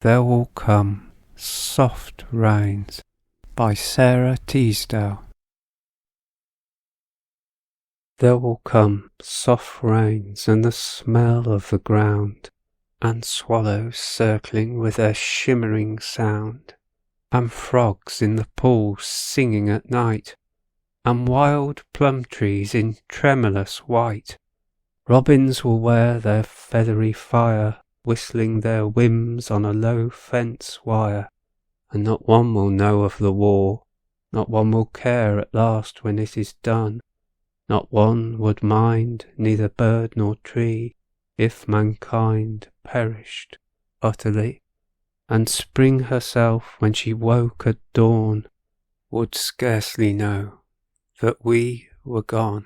There will come soft rains by Sara Teasdale. There will come soft rains and the smell of the ground, and swallows circling with their shimmering sound, and frogs in the pools singing at night, and wild plum-trees in tremulous white. Robins will wear their feathery fire, whistling their whims on a low fence wire, and not one will know of the war, not one will care at last when it is done, not one would mind, neither bird nor tree, if mankind perished utterly. And spring herself, when she woke at dawn, would scarcely know that we were gone.